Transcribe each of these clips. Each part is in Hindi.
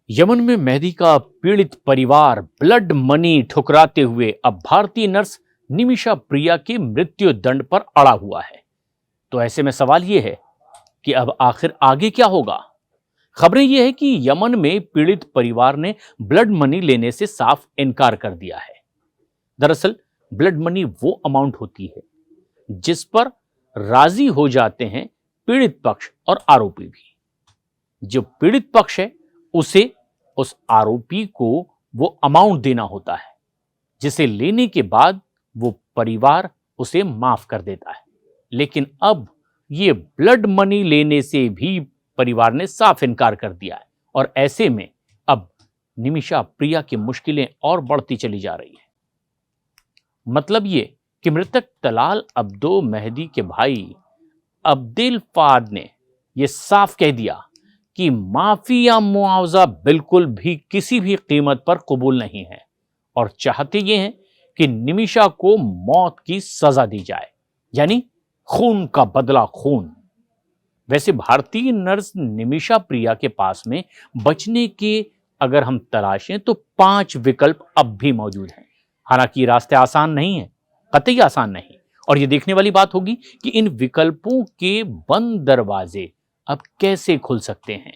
यमन में मेहदी का पीड़ित परिवार ब्लड मनी ठुकराते हुए अब भारतीय नर्स निमिषा प्रिया की मृत्यु दंड पर अड़ा हुआ है। तो ऐसे में सवाल यह है कि अब आखिर आगे क्या होगा। खबरें यह है कि यमन में पीड़ित परिवार ने ब्लड मनी लेने से साफ इनकार कर दिया है। दरअसल ब्लड मनी वो अमाउंट होती है जिस पर राजी हो जाते हैं पीड़ित पक्ष और आरोपी भी। जो पीड़ित पक्ष है उसे उस आरोपी को वो अमाउंट देना होता है, जिसे लेने के बाद वो परिवार उसे माफ कर देता है। लेकिन अब ये ब्लड मनी लेने से भी परिवार ने साफ इनकार कर दिया है और ऐसे में अब निमिषा प्रिया की मुश्किलें और बढ़ती चली जा रही है। मतलब ये कि मृतक तलाल अब्दो मेहदी के भाई अब्देल फाद ने यह साफ कह दिया कि माफी या मुआवजा बिल्कुल भी किसी भी कीमत पर कबूल नहीं है और चाहते ये हैं कि निमिषा को मौत की सजा दी जाए, यानी खून का बदला खून। वैसे भारतीय नर्स निमिषा प्रिया के पास में बचने के अगर हम तलाशें तो 5 विकल्प अब भी मौजूद हैं। हालांकि रास्ते आसान नहीं है, कतई आसान नहीं, और यह देखने वाली बात होगी कि इन विकल्पों के बंद दरवाजे अब कैसे खुल सकते हैं।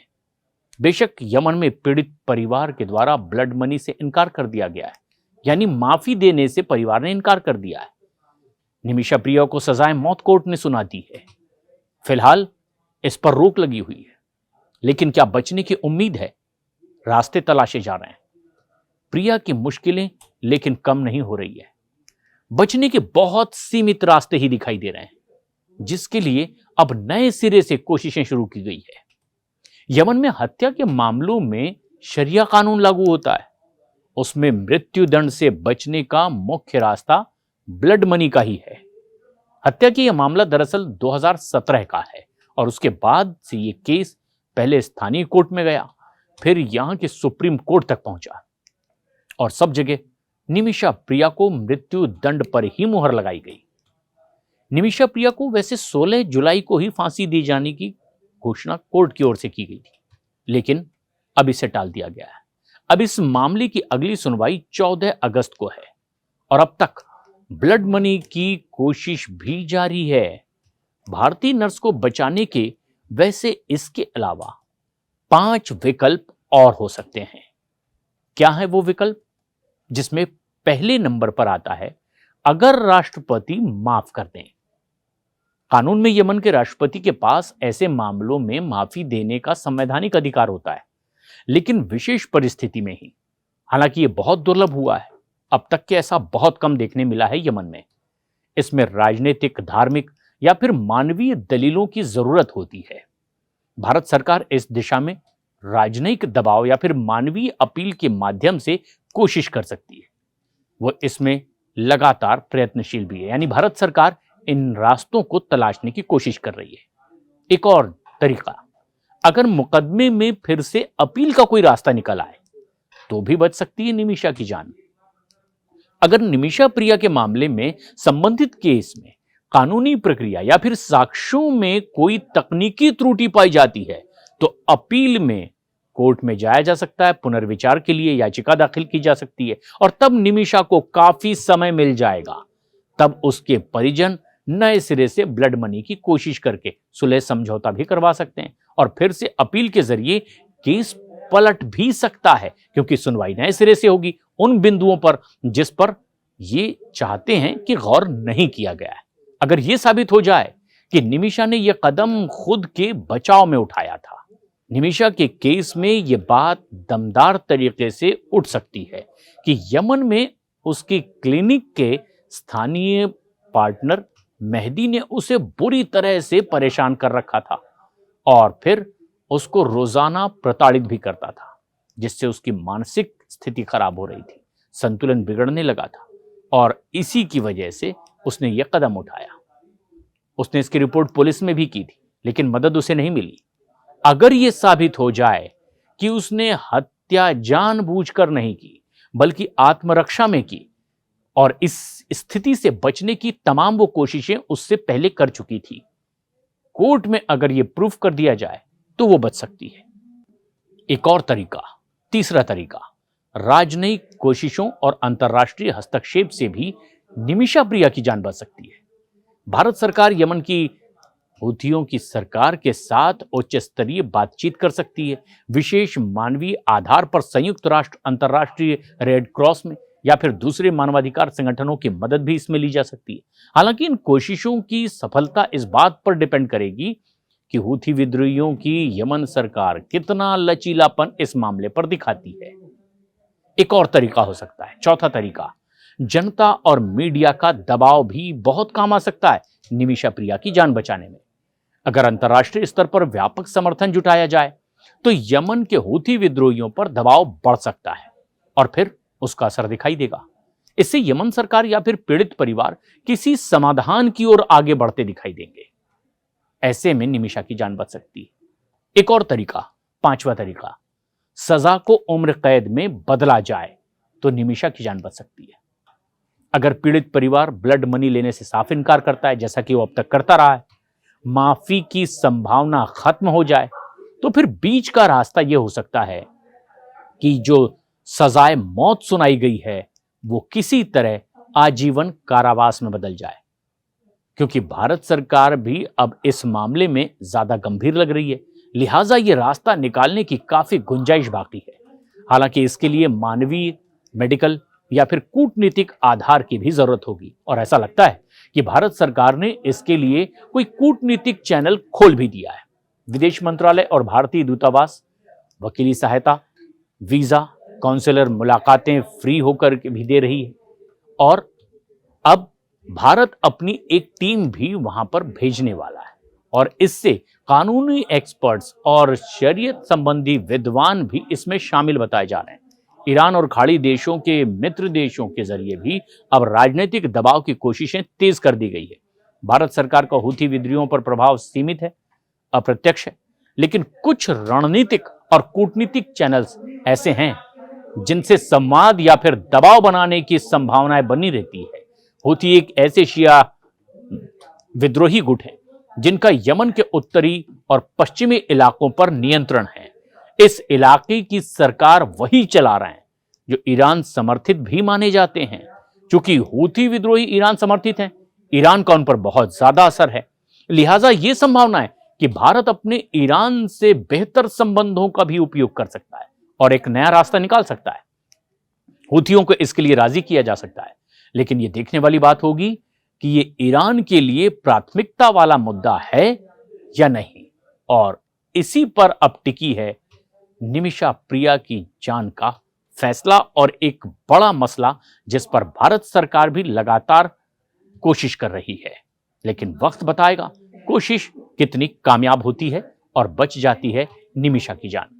बेशक यमन में पीड़ित परिवार के द्वारा ब्लड मनी से इनकार कर दिया गया है, यानी माफी देने से परिवार ने इनकार कर दिया है। निमिषा प्रिया को सजाए मौत कोर्ट ने सुना दी है। फिलहाल इस पर रोक लगी हुई है, लेकिन क्या बचने की उम्मीद है? रास्ते तलाशे जा रहे हैं। प्रिया की मुश्किलें लेकिन कम नहीं हो रही है। बचने के बहुत सीमित रास्ते ही दिखाई दे रहे हैं, जिसके लिए अब नए सिरे से कोशिशें शुरू की गई है। यमन में हत्या के मामलों में शरिया कानून लागू होता है। उसमें मृत्यु दंड से बचने का मुख्य रास्ता ब्लड मनी का ही है। हत्या की यह मामला दरअसल 2017 का है और उसके बाद से यह केस पहले स्थानीय कोर्ट में गया, फिर यहां के सुप्रीम कोर्ट तक पहुंचा और सब जगह निमिषा प्रिया को मृत्यु दंड पर ही मुहर लगाई गई। निमिषा प्रिया को वैसे 16 जुलाई को ही फांसी दी जाने की घोषणा कोर्ट की ओर से की गई थी, लेकिन अब इसे टाल दिया गया है। अब इस मामले की अगली सुनवाई 14 अगस्त को है और अब तक ब्लड मनी की कोशिश भी जारी है। भारतीय नर्स को बचाने के वैसे इसके अलावा 5 विकल्प और हो सकते हैं। क्या है वो विकल्प? जिसमें पहले नंबर पर आता है अगर राष्ट्रपति माफ कर दें। कानून में यमन के राष्ट्रपति के पास ऐसे मामलों में माफी देने का संवैधानिक अधिकार होता है, लेकिन विशेष परिस्थिति में ही। हालांकि यह बहुत दुर्लभ हुआ है, अब तक के ऐसा बहुत कम देखने मिला है यमन में। इसमें राजनीतिक, धार्मिक या फिर मानवीय दलीलों की जरूरत होती है। भारत सरकार इस दिशा में राजनयिक दबाव या फिर मानवीय अपील के माध्यम से कोशिश कर सकती है। वो इसमें लगातार प्रयत्नशील भी है, यानी भारत सरकार इन रास्तों को तलाशने की कोशिश कर रही है। एक और तरीका, अगर मुकदमे में फिर से अपील का कोई रास्ता निकल आए तो भी बच सकती है निमिषा की जान। अगर निमिषा प्रिया के मामले में संबंधित केस में कानूनी प्रक्रिया या फिर साक्ष्यों में कोई तकनीकी त्रुटि पाई जाती है तो अपील में कोर्ट में जाया जा सकता है, पुनर्विचार के लिए याचिका दाखिल की जा सकती है और तब निमिषा को काफी समय मिल जाएगा। तब उसके परिजन नए सिरे से ब्लड मनी की कोशिश करके सुलह समझौता भी करवा सकते हैं और फिर से अपील के जरिए केस पलट भी सकता है, क्योंकि सुनवाई नए सिरे से होगी उन बिंदुओं पर जिस पर ये चाहते हैं कि गौर नहीं किया गया है। अगर यह साबित हो जाए कि निमिषा ने यह कदम खुद के बचाव में उठाया था, निमिषा के केस में यह बात दमदार तरीके से उठ सकती है कि यमन में उसकी क्लिनिक के स्थानीय पार्टनर मेहदी ने उसे बुरी तरह से परेशान कर रखा था और फिर उसको रोजाना प्रताड़ित भी करता था, जिससे उसकी मानसिक स्थिति खराब हो रही थी, संतुलन बिगड़ने लगा था और इसी की वजह से उसने यह कदम उठाया। उसने इसकी रिपोर्ट पुलिस में भी की थी, लेकिन मदद उसे नहीं मिली। अगर यह साबित हो जाए कि उसने हत्या जानबूझकर नहीं की बल्कि आत्मरक्षा में की और इस स्थिति से बचने की तमाम वो कोशिशें उससे पहले कर चुकी थी, कोर्ट में अगर यह प्रूफ कर दिया जाए तो वो बच सकती है। एक और तरीका, तीसरा तरीका, राजनयिक कोशिशों और अंतर्राष्ट्रीय हस्तक्षेप से भी निमिषा प्रिया की जान बच सकती है। भारत सरकार यमन की हूथियों की सरकार के साथ उच्च स्तरीय बातचीत कर सकती है। विशेष मानवीय आधार पर संयुक्त राष्ट्र, अंतर्राष्ट्रीय रेड क्रॉस में या फिर दूसरे मानवाधिकार संगठनों की मदद भी इसमें ली जा सकती है। हालांकि इन कोशिशों की सफलता इस बात पर डिपेंड करेगी कि हूथी विद्रोहियों की यमन सरकार कितना लचीलापन इस मामले पर दिखाती है। एक और तरीका हो सकता है, चौथा तरीका, जनता और मीडिया का दबाव भी बहुत काम आ सकता है निमिषा प्रिया की जान बचाने में। अगर अंतर्राष्ट्रीय स्तर पर व्यापक समर्थन जुटाया जाए तो यमन के हूथी विद्रोहियों पर दबाव बढ़ सकता है और फिर उसका असर दिखाई देगा। इससे यमन सरकार या फिर पीड़ित परिवार किसी समाधान की ओर आगे बढ़ते दिखाई देंगे। ऐसे में निमिषा की जान बच सकती है। एक और तरीका, पांचवा तरीका, सजा को उम्र कैद में बदला जाए तो निमिषा की जान बच सकती है। अगर पीड़ित परिवार ब्लड मनी लेने से साफ इनकार करता है, जैसा कि वो अब तक करता रहा है, माफी की संभावना खत्म हो जाए, तो फिर बीच का रास्ता यह हो सकता है कि जो सजाए मौत सुनाई गई है वो किसी तरह आजीवन कारावास में बदल जाए। क्योंकि भारत सरकार भी अब इस मामले में ज्यादा गंभीर लग रही है, लिहाजा यह रास्ता निकालने की काफी गुंजाइश बाकी है। हालांकि इसके लिए मानवीय, मेडिकल या फिर कूटनीतिक आधार की भी जरूरत होगी और ऐसा लगता है कि भारत सरकार ने इसके लिए कोई कूटनीतिक चैनल खोल भी दिया है। विदेश मंत्रालय और भारतीय दूतावास वकीली सहायता, वीजा, काउंसलर मुलाकातें फ्री होकर के भी दे रही है और अब भारत अपनी एक टीम भी वहां पर भेजने वाला है और इससे कानूनी एक्सपर्ट्स और शरीयत संबंधी विद्वान भी इसमें शामिल बताए जा रहे हैं। ईरान और खाड़ी देशों के मित्र देशों के जरिए भी अब राजनीतिक दबाव की कोशिशें तेज कर दी गई है। भारत सरकार का हूथी विद्रोहियों पर प्रभाव सीमित है, अप्रत्यक्ष है, लेकिन कुछ रणनीतिक और कूटनीतिक चैनल्स ऐसे हैं जिनसे संवाद या फिर दबाव बनाने की संभावनाएं बनी रहती है। हूथी एक ऐसे शिया विद्रोही गुट है जिनका यमन के उत्तरी और पश्चिमी इलाकों पर नियंत्रण है। इस इलाके की सरकार वही चला रहे हैं जो ईरान समर्थित भी माने जाते हैं। क्योंकि हूथी विद्रोही ईरान समर्थित हैं, ईरान का उन पर बहुत ज्यादा असर है, लिहाजा यह संभावना है कि भारत अपने ईरान से बेहतर संबंधों का भी उपयोग कर सकता है और एक नया रास्ता निकाल सकता है। हूथियों को इसके लिए राजी किया जा सकता है, लेकिन यह देखने वाली बात होगी कि यह ईरान के लिए प्राथमिकता वाला मुद्दा है या नहीं। और इसी पर अब टिकी है निमिषा प्रिया की जान का फैसला और एक बड़ा मसला जिस पर भारत सरकार भी लगातार कोशिश कर रही है। लेकिन वक्त बताएगा कोशिश कितनी कामयाब होती है और बच जाती है निमिषा की जान।